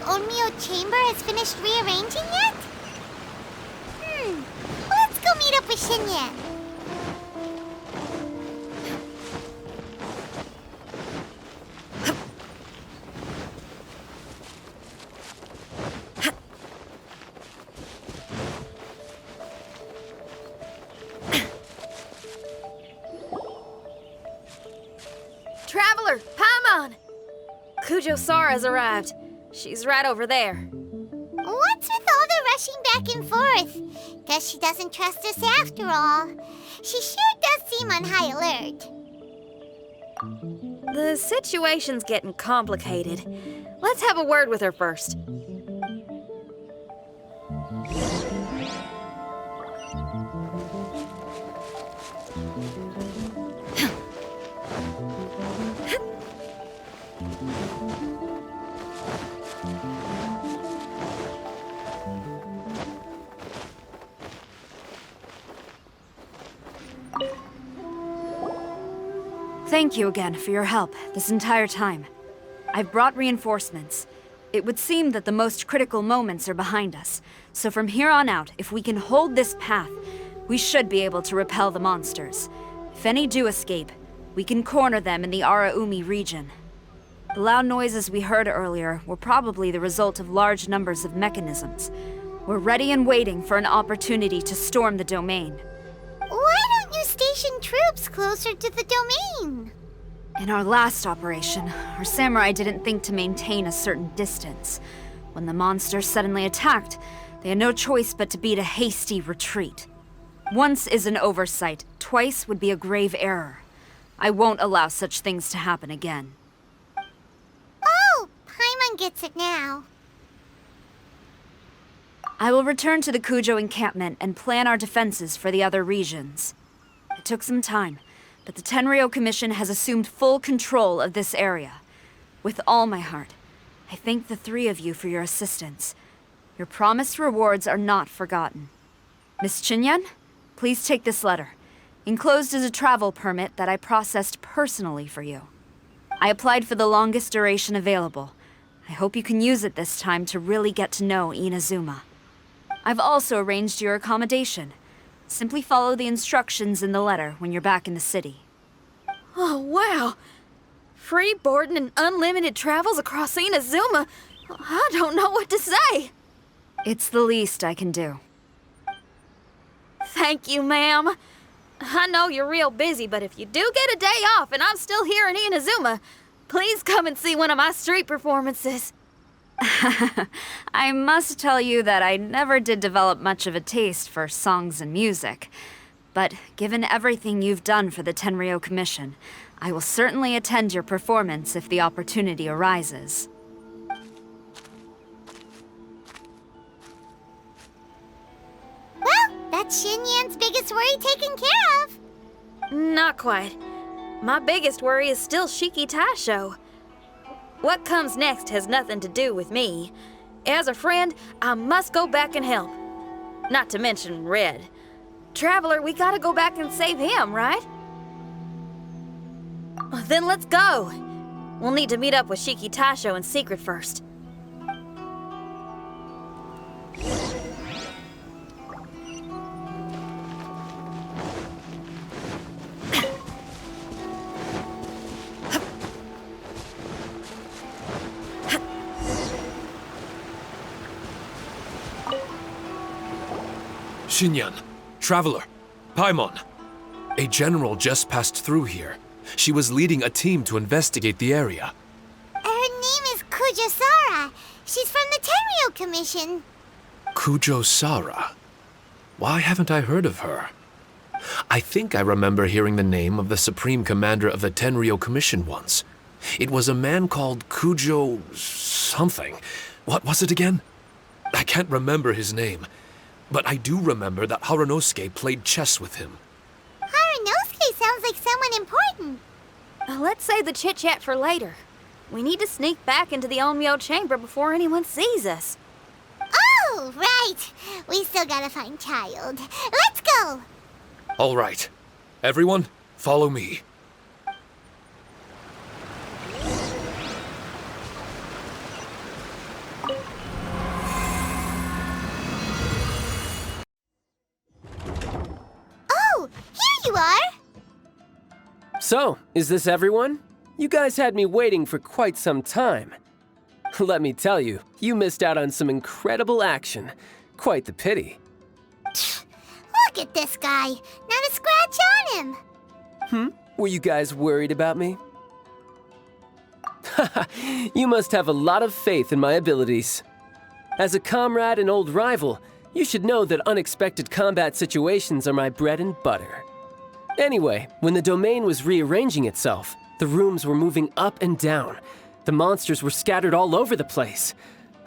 Onmyo chamber has finished rearranging yet? Let's go meet up with Shinyan. Traveler, Paimon! Kujo-Sara's arrived. She's right over there. What's with all the rushing back and forth? Guess she doesn't trust us after all. She sure does seem on high alert. The situation's getting complicated. Let's have a word with her first. Thank you again for your help this entire time. I've brought reinforcements. It would seem that the most critical moments are behind us, so from here on out, if we can hold this path, we should be able to repel the monsters. If any do escape, we can corner them in the Araumi region. The loud noises we heard earlier were probably the result of large numbers of mechanisms. We're ready and waiting for an opportunity to storm the domain. Why don't you station troops closer to the domain? In our last operation, our samurai didn't think to maintain a certain distance. When the monsters suddenly attacked, they had no choice but to beat a hasty retreat. Once is an oversight, twice would be a grave error. I won't allow such things to happen again. Oh, Paimon gets it now. I will return to the Kujo encampment and plan our defenses for the other regions. It took some time, but the Tenryou Commission has assumed full control of this area. With all my heart, I thank the three of you for your assistance. Your promised rewards are not forgotten. Miss Chinyan, please take this letter. Enclosed is a travel permit that I processed personally for you. I applied for the longest duration available. I hope you can use it this time to really get to know Inazuma. I've also arranged your accommodation. Simply follow the instructions in the letter when you're back in the city. Oh, wow! Free boarding and unlimited travels across Inazuma? I don't know what to say. It's the least I can do. Thank you, ma'am. I know you're real busy, but if you do get a day off and I'm still here in Inazuma, please come and see one of my street performances. I must tell you that I never did develop much of a taste for songs and music. But given everything you've done for the Tenryou Commission, I will certainly attend your performance if the opportunity arises. Well, that's Shinyan's biggest worry taken care of. Not quite. My biggest worry is still Shiki Taisho. What comes next has nothing to do with me. As a friend, I must go back and help. Not to mention Red. Traveler, we gotta go back and save him, right? Then let's go. We'll need to meet up with Shiki Taisho in secret first. Shinyan, Traveler, Paimon. A general just passed through here. She was leading a team to investigate the area. Her name is Kujo-Sara. She's from the Tenryou Commission. Kujo-Sara? Why haven't I heard of her? I think I remember hearing the name of the Supreme Commander of the Tenryou Commission once. It was a man called Kujo... something. What was it again? I can't remember his name. But I do remember that Harunosuke played chess with him. Harunosuke sounds like someone important. Let's save the chit-chat for later. We need to sneak back into the Onmyo chamber before anyone sees us. Oh, right. We still gotta find Childe. Let's go. All right. Everyone, follow me. you are. So, is this everyone? You guys had me waiting for quite some time. Let me tell you, you missed out on some incredible action. Quite the pity. Look at this guy. Not a scratch on him. Were you guys worried about me? You must have a lot of faith in my abilities. As a comrade and old rival, you should know that unexpected combat situations are my bread and butter. Anyway, when the domain was rearranging itself, the rooms were moving up and down. The monsters were scattered all over the place.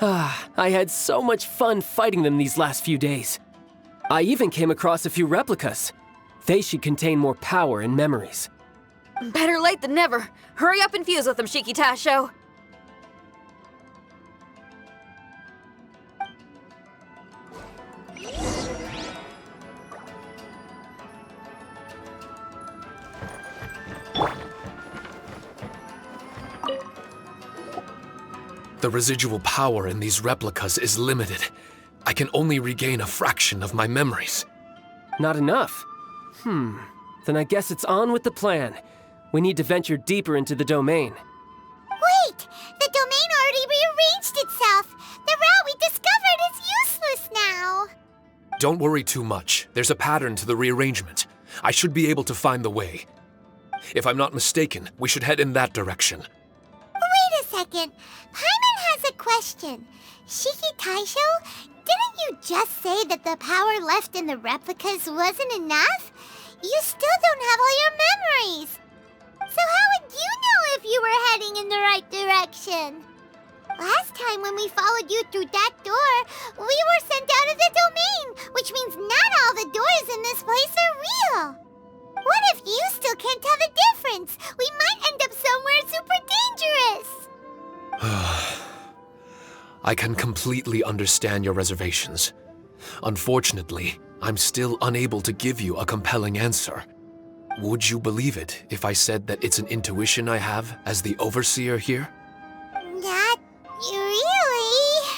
I had so much fun fighting them these last few days. I even came across a few replicas. They should contain more power and memories. Better late than never. Hurry up and fuse with them, Shiki Taisho. The residual power in these replicas is limited. I can only regain a fraction of my memories. Not enough? Then I guess it's on with the plan. We need to venture deeper into the domain. Wait! The domain already rearranged itself! The route we discovered is useless now! Don't worry too much. There's a pattern to the rearrangement. I should be able to find the way. If I'm not mistaken, we should head in that direction. Wait a second. Paimon has a question. Shiki Taisho, didn't you just say that the power left in the replicas wasn't enough? You still don't have all your memories. So how would you know if you were heading in the right direction? Last time when we followed you through that door, we were sent out of the domain, which means not all the doors in this place are real. What if you still can't tell the difference? We might end up somewhere super dangerous. I can completely understand your reservations. Unfortunately, I'm still unable to give you a compelling answer. Would you believe it if I said that it's an intuition I have as the overseer here? Not really.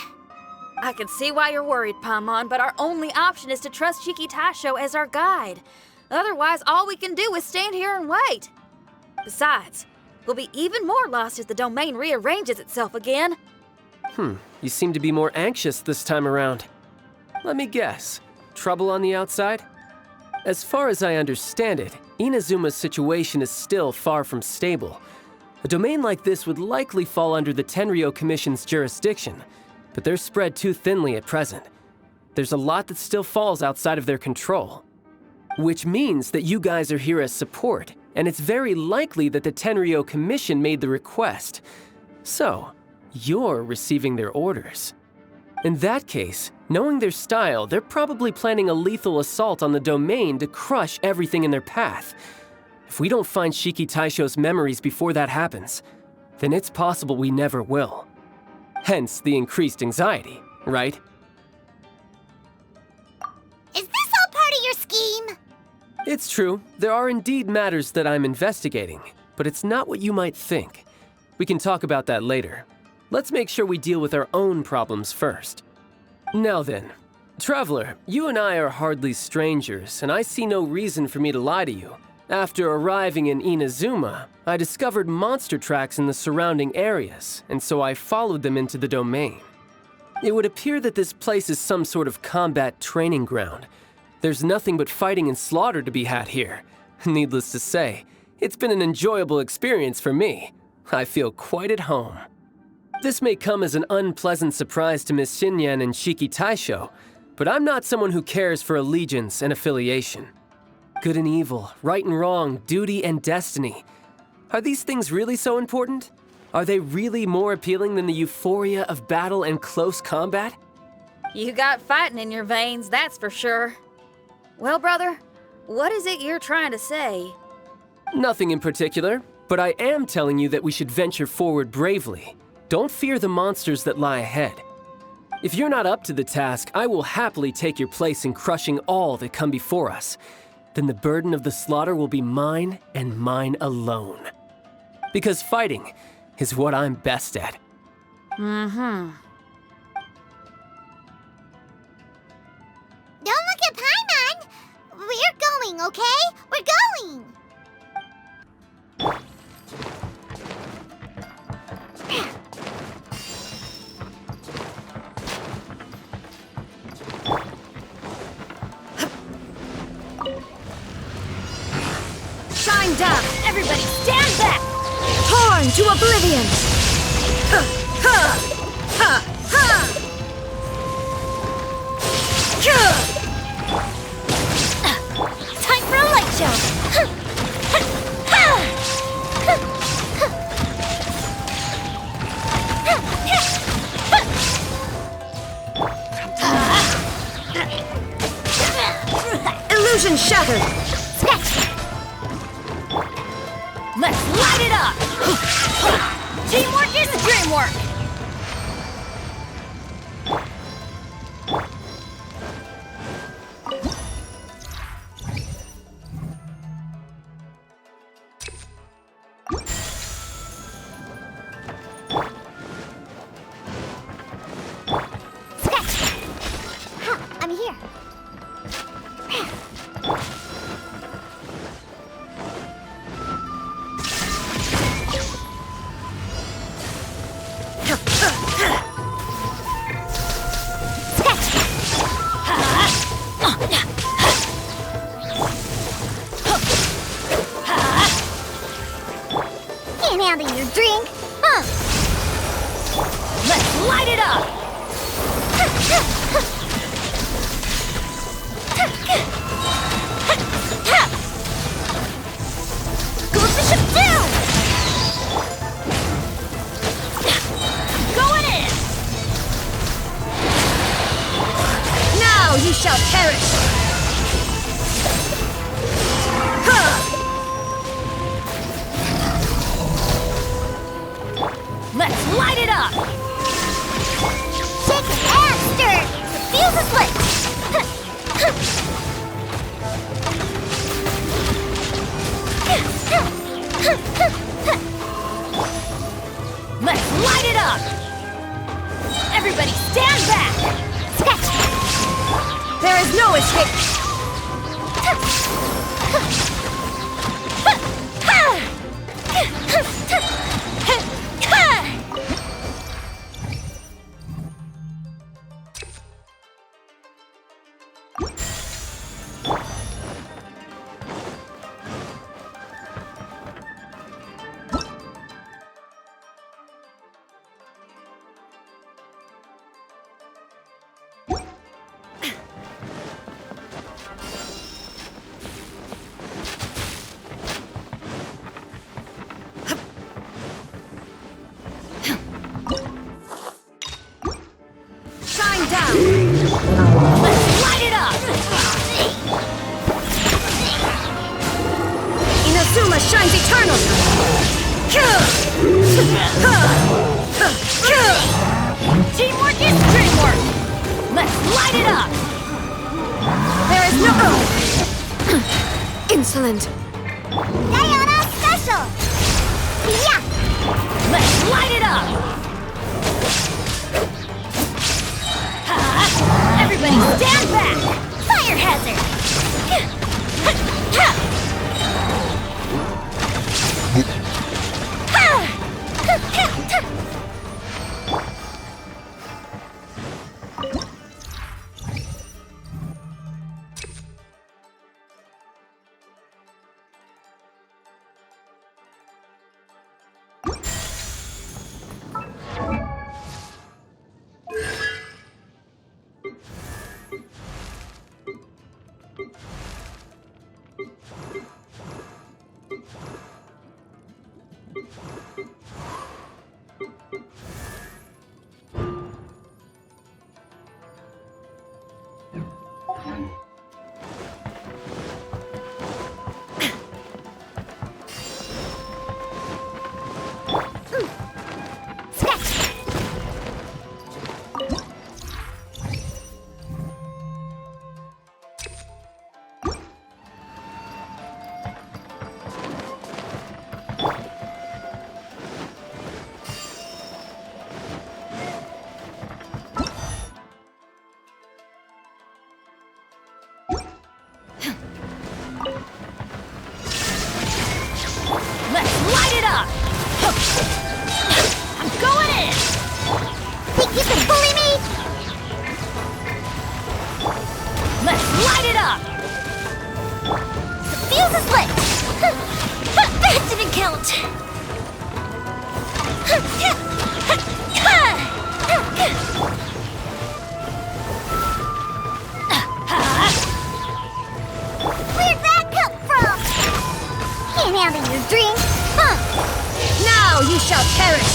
I can see why you're worried, Paimon, but our only option is to trust Shiki Taisho as our guide. Otherwise, all we can do is stand here and wait. Besides, we'll be even more lost as the domain rearranges itself again. You seem to be more anxious this time around. Let me guess. Trouble on the outside? As far as I understand it, Inazuma's situation is still far from stable. A domain like this would likely fall under the Tenryou Commission's jurisdiction, but they're spread too thinly at present. There's a lot that still falls outside of their control. Which means that you guys are here as support, and it's very likely that the Tenryou Commission made the request. So, you're receiving their orders. In that case, knowing their style, they're probably planning a lethal assault on the domain to crush everything in their path. If we don't find Shiki Taisho's memories before that happens, then it's possible we never will. Hence the increased anxiety, right? Is this all part of your scheme? It's true, there are indeed matters that I'm investigating, but it's not what you might think. We can talk about that later. Let's make sure we deal with our own problems first. Now then, Traveler, you and I are hardly strangers, and I see no reason for me to lie to you. After arriving in Inazuma, I discovered monster tracks in the surrounding areas, and so I followed them into the domain. It would appear that this place is some sort of combat training ground. There's nothing but fighting and slaughter to be had here. Needless to say, it's been an enjoyable experience for me. I feel quite at home. This may come as an unpleasant surprise to Miss Xinyan and Shiki Taisho, but I'm not someone who cares for allegiance and affiliation. Good and evil, right and wrong, duty and destiny. Are these things really so important? Are they really more appealing than the euphoria of battle and close combat? You got fighting in your veins, that's for sure. Well, brother, what is it you're trying to say? Nothing in particular, but I am telling you that we should venture forward bravely. Don't fear the monsters that lie ahead. If you're not up to the task, I will happily take your place in crushing all that come before us. Then the burden of the slaughter will be mine and mine alone. Because fighting is what I'm best at. Don't look at Paimon! We're going, okay? We're we're going! Shine down! Everybody stand back! Torn to oblivion! Ha! Ha! Ha! Ha! Time for a light show! Illusion shattered! Let's light it up! Teamwork is dreamwork! I'm here. Can't handle your drink, huh? Let's light it up! Goes the ship down! Going in! Now you shall perish! Let's light it up! Shake it and stir it! The fuse is lit! Let's light it up! Everybody stand back! There is no escape! Shine down! Let's light it up! Inazuma shines eternal! Teamwork is dreamwork! Let's light it up! There is no... Insolent! Diana Special! Yeah! Let's light it up! Everybody stand back! Fire hazard! I'm going in! Think you can bully me? Let's light it up! The fuse is lit! That didn't count! Where'd that come from? Can't handle your drink, huh? Now you shall perish!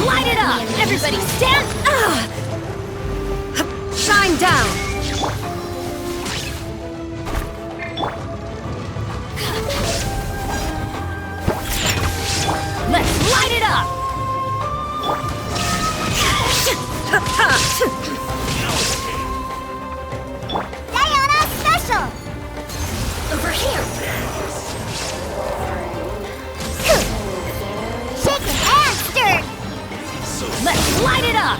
Light it up! Everybody stand! Shine down! Let's light it up! Diana Special! Over here! Shaken and stirred! Let's light it up!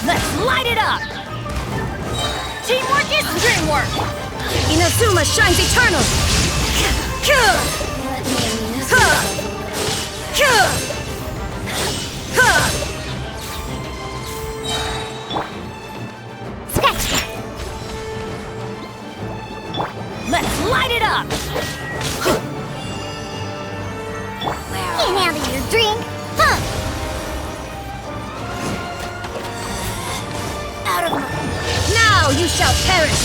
Let's light it up! Teamwork is dreamwork! Inazuma shines eternal! Scratch that! Let's light it up! Can't handle your drink, huh? Out of my... Now you shall perish!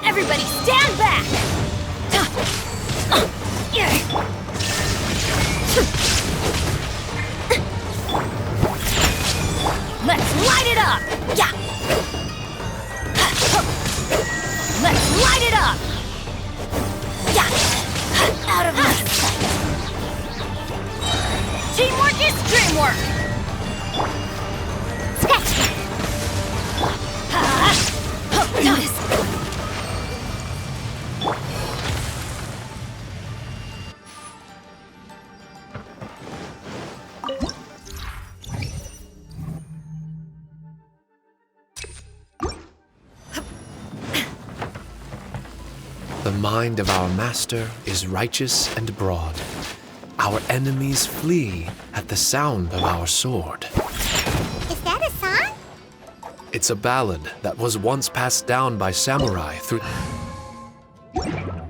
Everybody stand back! Let's light it up! Yeah! Let's light it up! Yeah! Out of my sight! Teamwork is dreamwork! Scratch that! Notice! The mind of our master is righteous and broad. Our enemies flee at the sound of our sword. Is that a song? It's a ballad that was once passed down by samurai through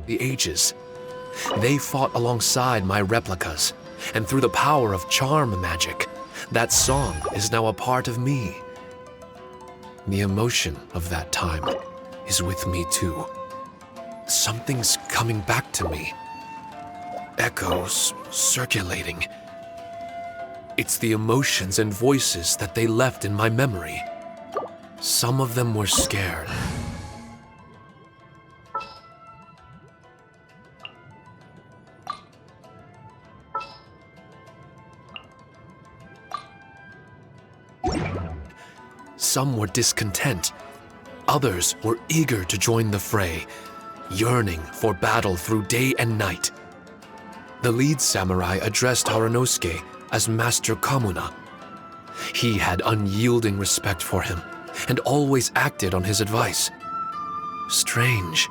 the ages. They fought alongside my replicas, and through the power of charm magic, that song is now a part of me. The emotion of that time is with me too. Something's coming back to me. Echoes circulating. It's the emotions and voices that they left in my memory. Some of them were scared. Some were discontent. Others were eager to join the fray, yearning for battle through day and night. The lead samurai addressed Haranosuke as Master Kamuna. He had unyielding respect for him and always acted on his advice. Strange.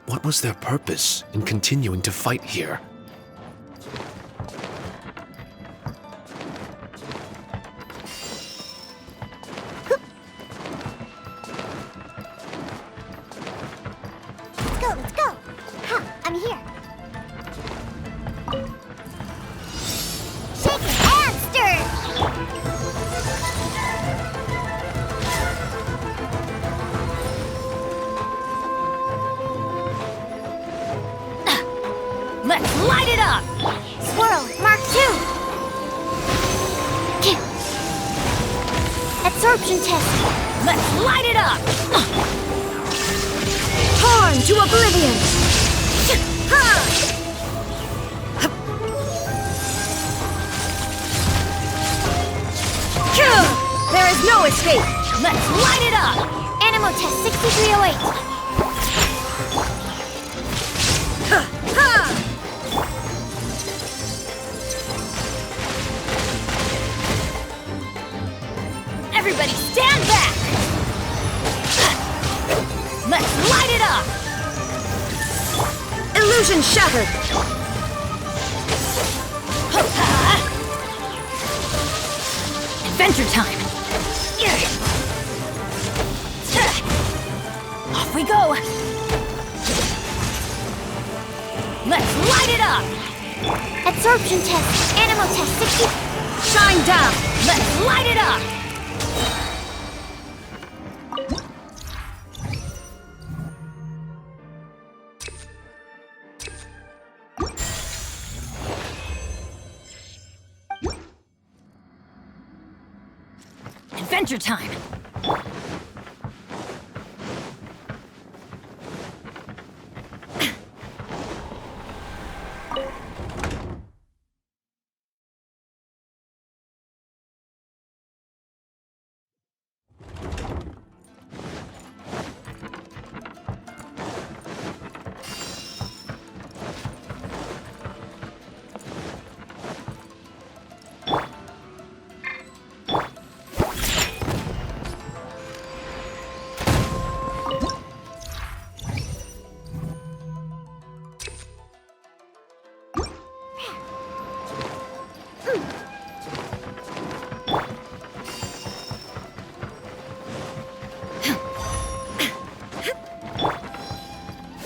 What was their purpose in continuing to fight here? Let's go, let's go! Let's light it up! Swirl, Mark 2. Absorption test. Let's light it up! Torn to oblivion! There is no escape! Let's light it up! Animal test 6308. Everybody stand back! Let's light it up! Illusion shattered! Adventure time! Off we go! Let's light it up! Absorption test. Animal test 60. Shine down! Let's light it up! Adventure time!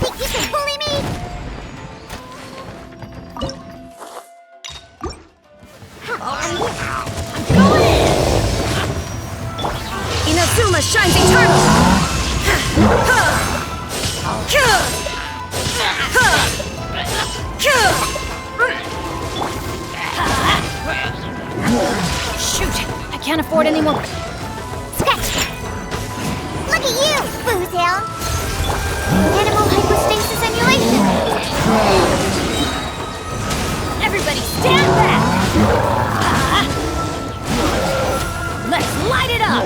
Think you can bully me? Inazuma shines eternal! Shoot! I can't afford any more. Sketch! Look at you, Boozle! Animal hypostasis emulation! Everybody stand back! Let's light it up!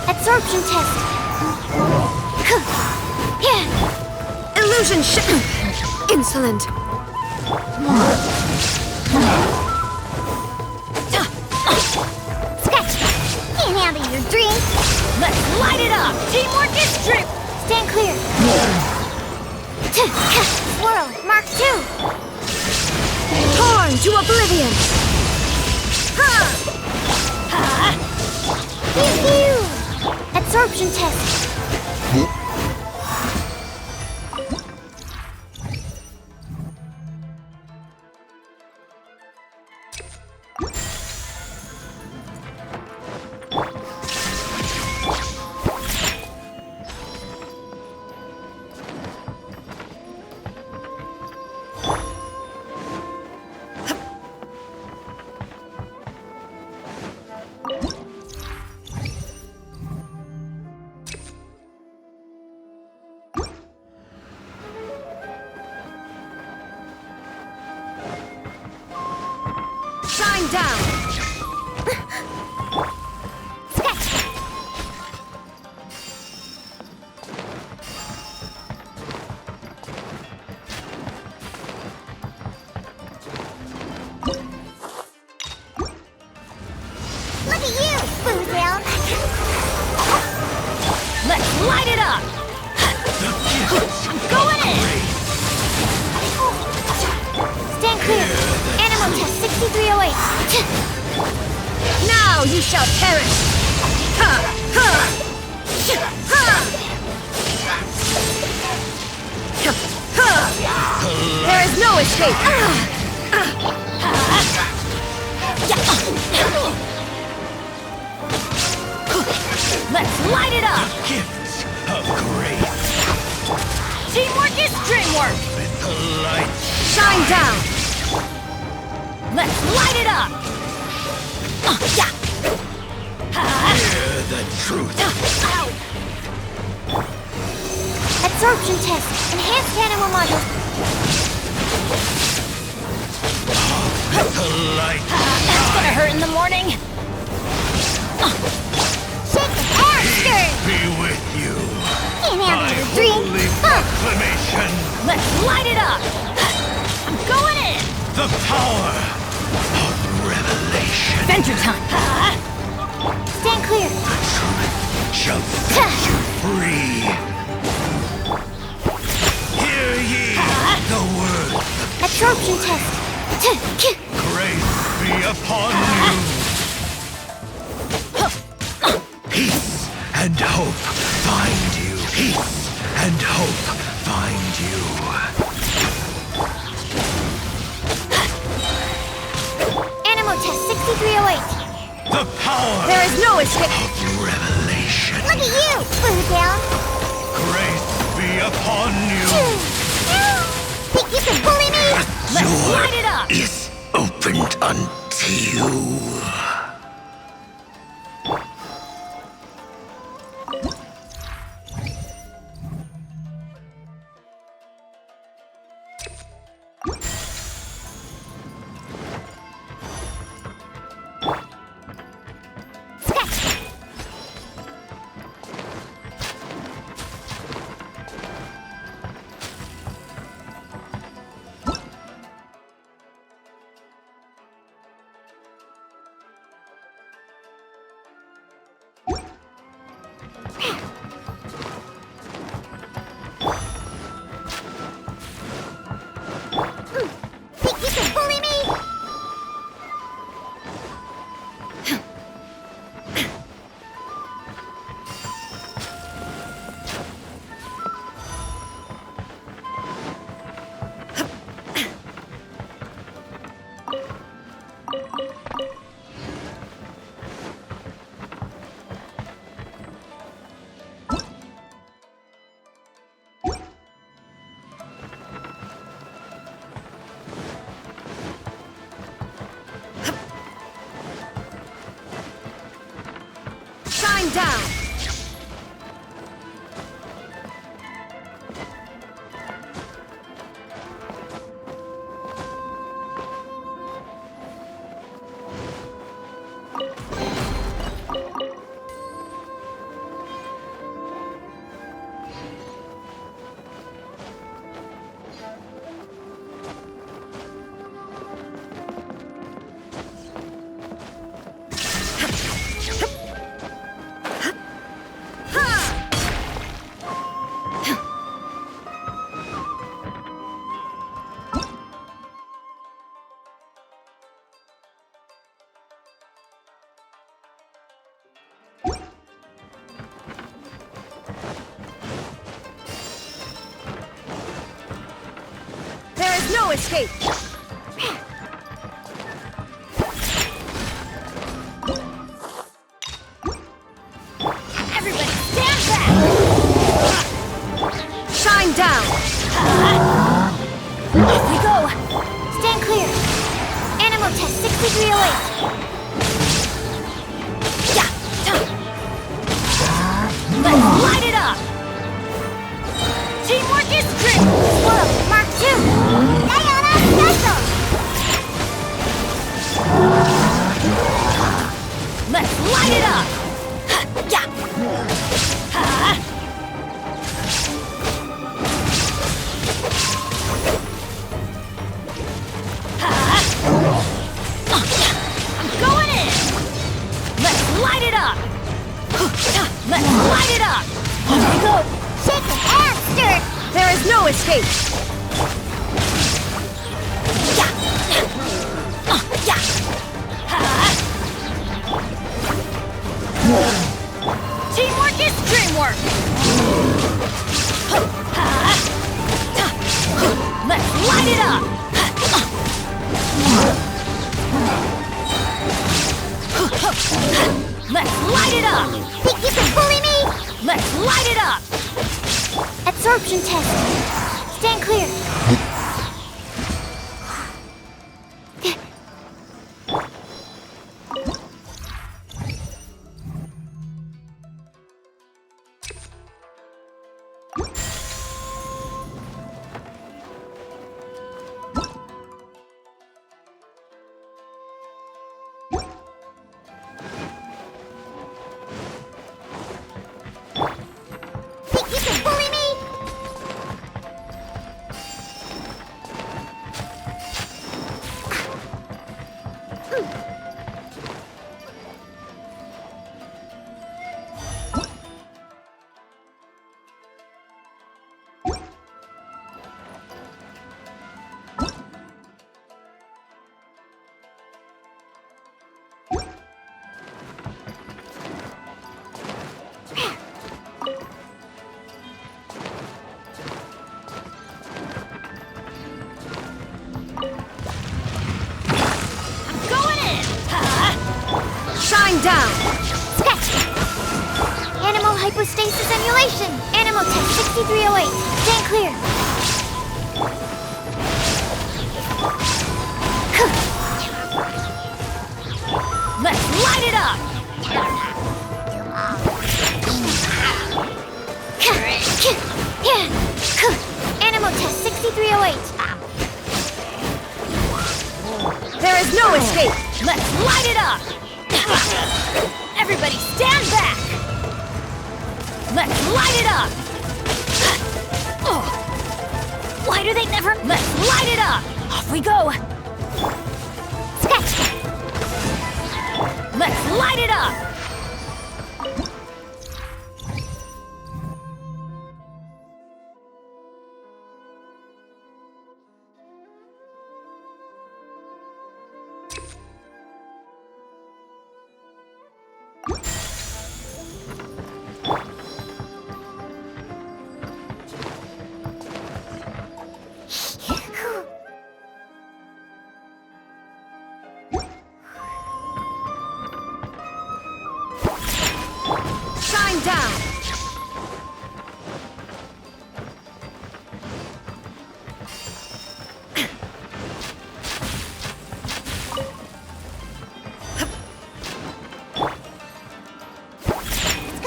Absorption test. Illusion insolent! Sketch! Can't handle your drink! Let's light it up! Teamwork is strength! Stand clear! Swirl, Mark 2. Torn to oblivion! Pew pew! Absorption test. Shine down! Sketch! Look at you, Boozle! Let's light it up! I'm going in! Stand clear! Animal test 6308. Now you shall perish! Ha! Ha! Ha! Ha! There is no escape! Let's light it up! Gifts of grace Teamwork is dreamwork! with the light Shine down! Let's light it up! Yeah! Hear the truth. Ow! Absorption test. Enhanced animal module. The light That's gonna hurt in the morning! Shake the hamster! be with you. Can't My handle the drink. holy proclamation. Let's light it up! I'm going in! The power of revelation. Adventure time! Stand clear. Shall set you free. Hear ye the word. Absorption test. Grace be upon you. Peace and hope find you. Peace and hope find you. Animal test 6308. The power There is no escape! of revelation. Look at you, Blue Down. Grace be upon you. Think you can bully me? Let's light it up! Is opened unto you. Think you can bully me? Shine down! There is no escape! Everybody stand back! Shine down! Off we go! Stand clear. Animal test 6308. Yeah! Let's light it up! Teamwork is great! Whoa, Mark 2. Diana Special. Let's light it up! Yeah! I'm going in! Let's light it up! Let's light it up! Here we go! Shake the hamster. There is no escape! Yeah! Yeah! Teamwork is dreamwork! Let's light it up! Let's light it up! Think you can bully me? Let's light it up! Absorption test. Stand clear. Acceleration! Animal test 6308. Stand clear. Let's light it up! Animal test 6308. There is no escape! Let's light it up! Everybody stand back! Let's light it up! Why do they never... Let's light it up! Off we go! Sketch! Let's light it up! Shine down!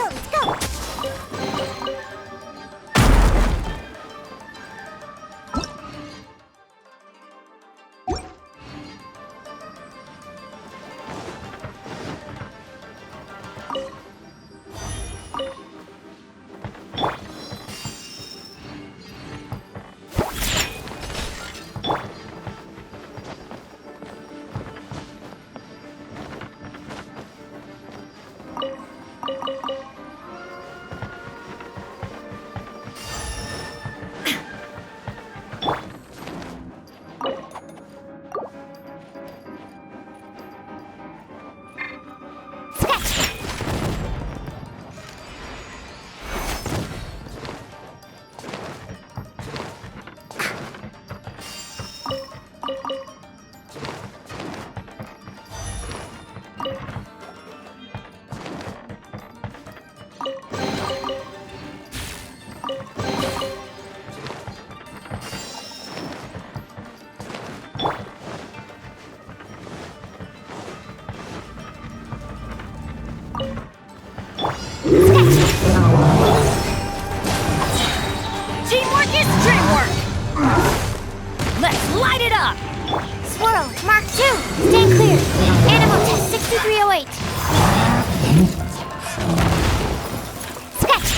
Let's go! Teamwork is dreamwork! Let's light it up! Swirl, Mark 2. Stand clear. Animal test 6308. Sketch!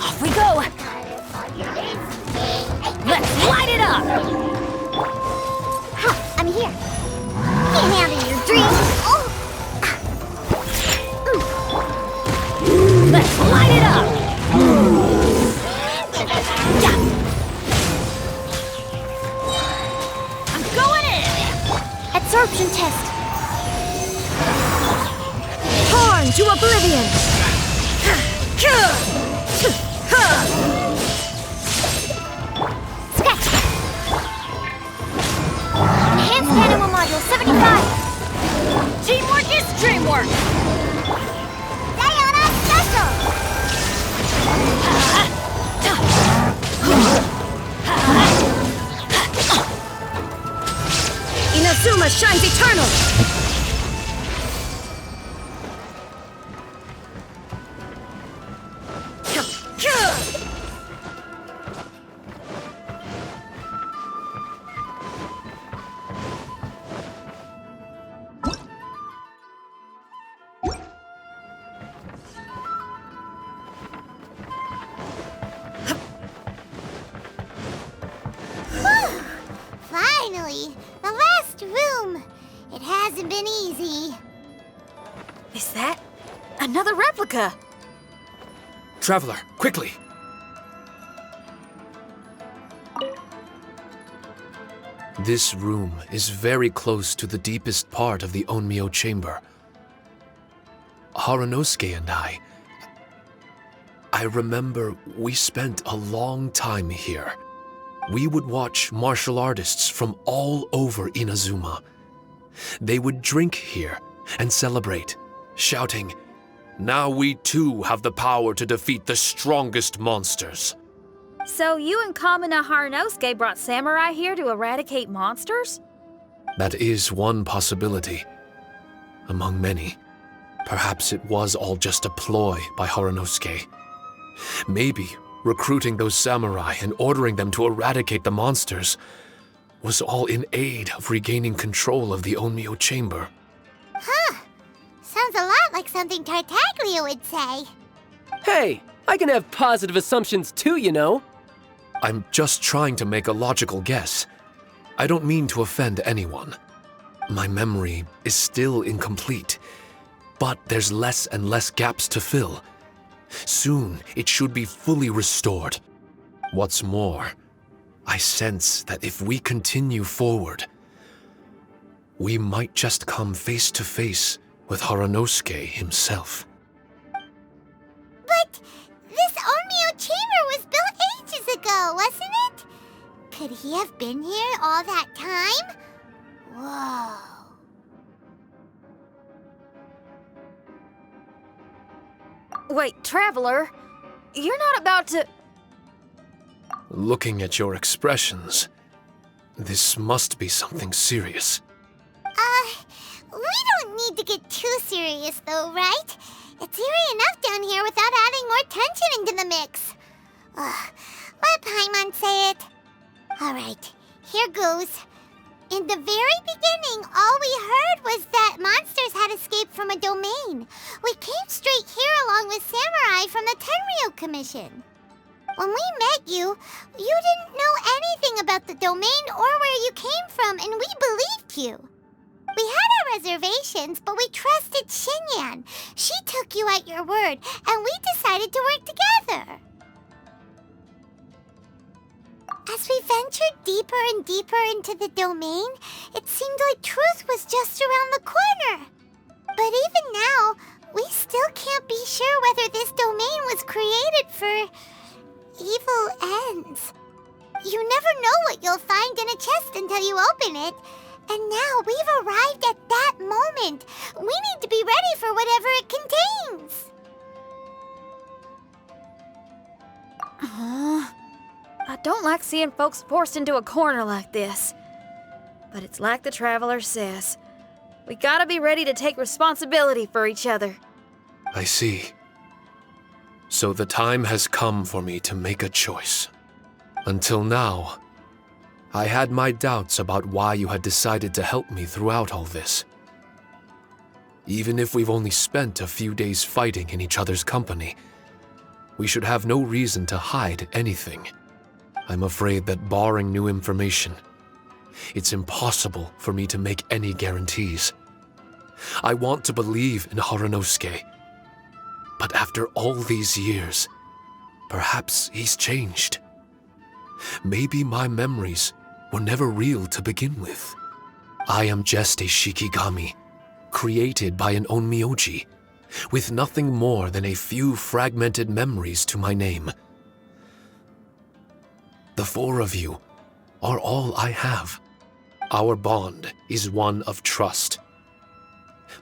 Off we go! Let's light it up! Ha! I'm here. Can't handle your dreams. Oh! Let's light it up! I'm going in! Absorption test. Torn to oblivion! Sketch! Enhanced animal module 75. Teamwork is dreamwork! Diana special. Inazuma shines eternal! Finally, the last room. It hasn't been easy. Is that another replica? Traveler, quickly! This room is very close to the deepest part of the Onmyo chamber. Harunosuke and I remember we spent a long time here. We would watch martial artists from all over Inazuma. They would drink here and celebrate, shouting, "Now we too have the power to defeat the strongest monsters." So you and Kamina Haranosuke brought samurai here to eradicate monsters? That is one possibility. Among many. Perhaps it was all just a ploy by Haranosuke. Maybe recruiting those samurai and ordering them to eradicate the monsters was all in aid of regaining control of the Onmyo chamber. Huh. Sounds a lot like something Tartaglia would say. Hey, I can have positive assumptions too, you know. I'm just trying to make a logical guess. I don't mean to offend anyone. My memory is still incomplete, but there's less and less gaps to fill. Soon, it should be fully restored. What's more, I sense that if we continue forward, we might just come face to face with Haranosuke himself. But this Onmyo chamber was built ages ago, wasn't it? Could he have been here all that time? Whoa. Wait, Traveler, you're not about to... Looking at your expressions, this must be something serious. We don't need to get too serious though, right? It's eerie enough down here without adding more tension into the mix. Let Paimon say it. Alright, here goes. In the very beginning, all we heard was that monsters had escaped from a domain. We came straight here along with samurai from the Tenryou Commission. When we met you, you didn't know anything about the domain or where you came from, and we believed you. We had our reservations, but we trusted Xinyan. She took you at your word, and we decided to work together. As we ventured deeper and deeper into the domain, it seemed like truth was just around the corner. But even now, we still can't be sure whether this domain was created for evil ends. You never know what you'll find in a chest until you open it. And now we've arrived at that moment. We need to be ready for whatever it contains. I don't like seeing folks forced into a corner like this. But it's like the Traveler says. We gotta be ready to take responsibility for each other. I see. So the time has come for me to make a choice. Until now, I had my doubts about why you had decided to help me throughout all this. Even if we've only spent a few days fighting in each other's company, we should have no reason to hide anything. I'm afraid that barring new information, it's impossible for me to make any guarantees. I want to believe in Haranosuke, but after all these years, perhaps he's changed. Maybe my memories were never real to begin with. I am just a Shikigami, created by an Onmyoji, with nothing more than a few fragmented memories to my name. The four of you are all I have. Our bond is one of trust.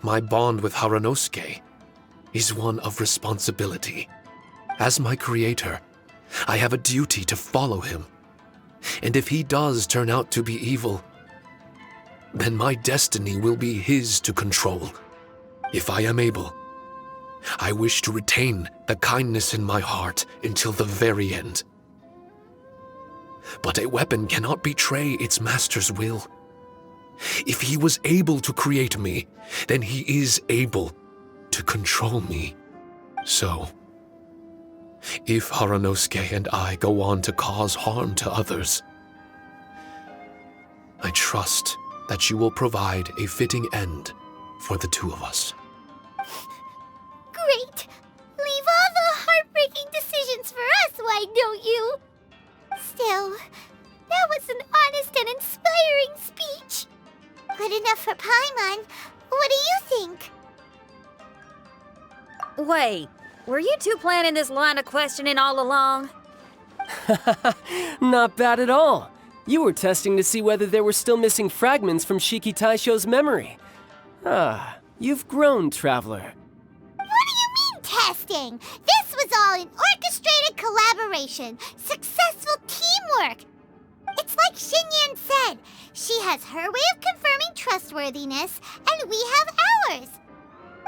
My bond with Haranosuke is one of responsibility. As my creator, I have a duty to follow him. And if he does turn out to be evil, then my destiny will be his to control. If I am able, I wish to retain the kindness in my heart until the very end. But a weapon cannot betray its master's will. If he was able to create me, then he is able to control me. So, if Haranosuke and I go on to cause harm to others, I trust that you will provide a fitting end for the two of us. Great! Leave all the heartbreaking decisions for us, why don't you? Still, that was an honest and inspiring speech. Good enough for Paimon. What do you think? Wait, were you two planning this line of questioning all along? Not bad at all. You were testing to see whether there were still missing fragments from Shiki Taisho's memory. You've grown, Traveler. What do you mean, testing? This was all an orchestrated collaboration, successful teamwork. It's like Xinyan said, she has her way of confirming trustworthiness, and we have ours.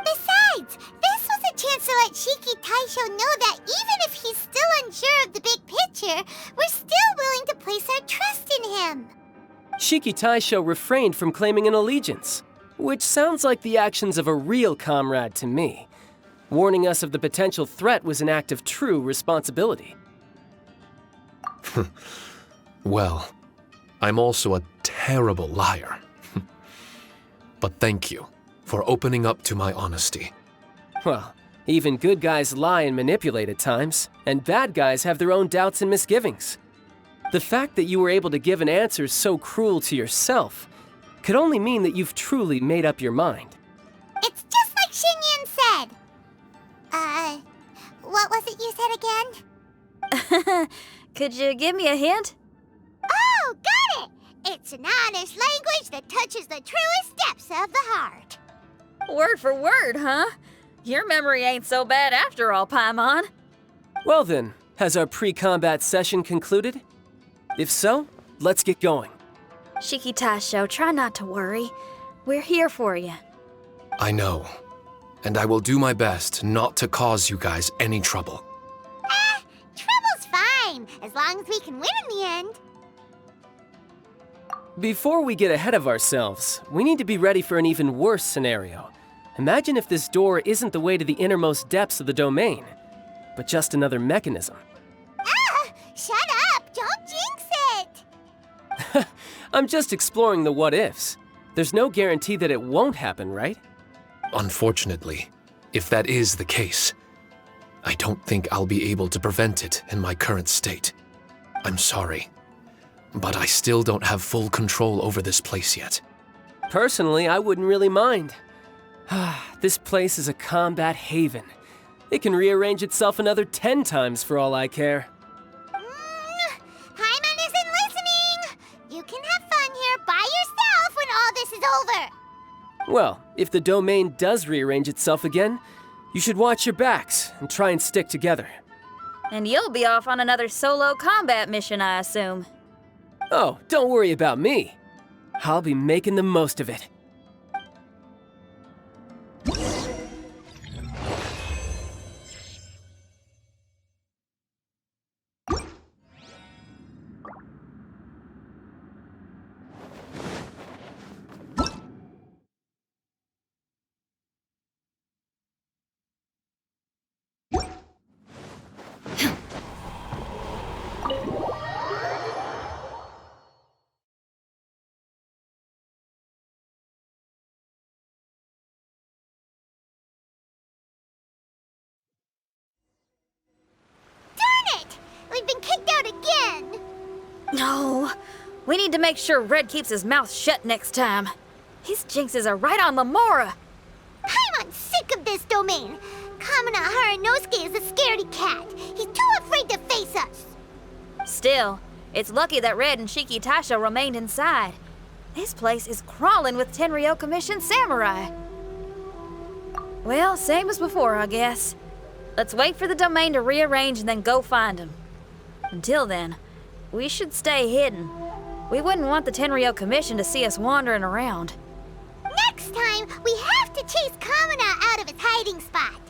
Besides, this was a chance to let Shiki Taisho know that even if he's still unsure of the big picture, we're still willing to place our trust in him. Shiki Taisho refrained from claiming an allegiance, which sounds like the actions of a real comrade to me. Warning us of the potential threat was an act of true responsibility. Well, I'm also a terrible liar. But thank you for opening up to my honesty. Well, even good guys lie and manipulate at times, and bad guys have their own doubts and misgivings. The fact that you were able to give an answer so cruel to yourself could only mean that you've truly made up your mind. It's just like Xinyan said. What was it you said again? Could you give me a hint? Oh, got it! It's an honest language that touches the truest depths of the heart. Word for word, huh? Your memory ain't so bad after all, Paimon. Well then, has our pre-combat session concluded? If so, let's get going. Shiki Taisho, try not to worry. We're here for you. I know, and I will do my best not to cause you guys any trouble. Trouble's fine, as long as we can win in the end. Before we get ahead of ourselves, we need to be ready for an even worse scenario. Imagine if this door isn't the way to the innermost depths of the domain, but just another mechanism. Shut up! Don't jinx it! I'm just exploring the what-ifs. There's no guarantee that it won't happen, right? Unfortunately, if that is the case, I don't think I'll be able to prevent it in my current state. I'm sorry, but I still don't have full control over this place yet. Personally, I wouldn't really mind. This place is a combat haven. It can rearrange itself another 10 times for all I care. Paimon isn't listening! You can have fun here by yourself when all this is over! Well, if the domain does rearrange itself again, you should watch your backs and try and stick together. And you'll be off on another solo combat mission, I assume. Oh, don't worry about me. I'll be making the most of it. We've been kicked out again! No, we need to make sure Red keeps his mouth shut next time. His jinxes are right on Lamora. Paimon's sick of this domain. Kamina Haranosuke is a scaredy cat. He's too afraid to face us. Still, it's lucky that Red and Shiki Taisho remained inside. This place is crawling with Tenryo Commission samurai. Well, same as before, I guess. Let's wait for the domain to rearrange and then go find him. Until then, we should stay hidden. We wouldn't want the Tenryo Commission to see us wandering around. Next time, we have to chase Kamina out of his hiding spot.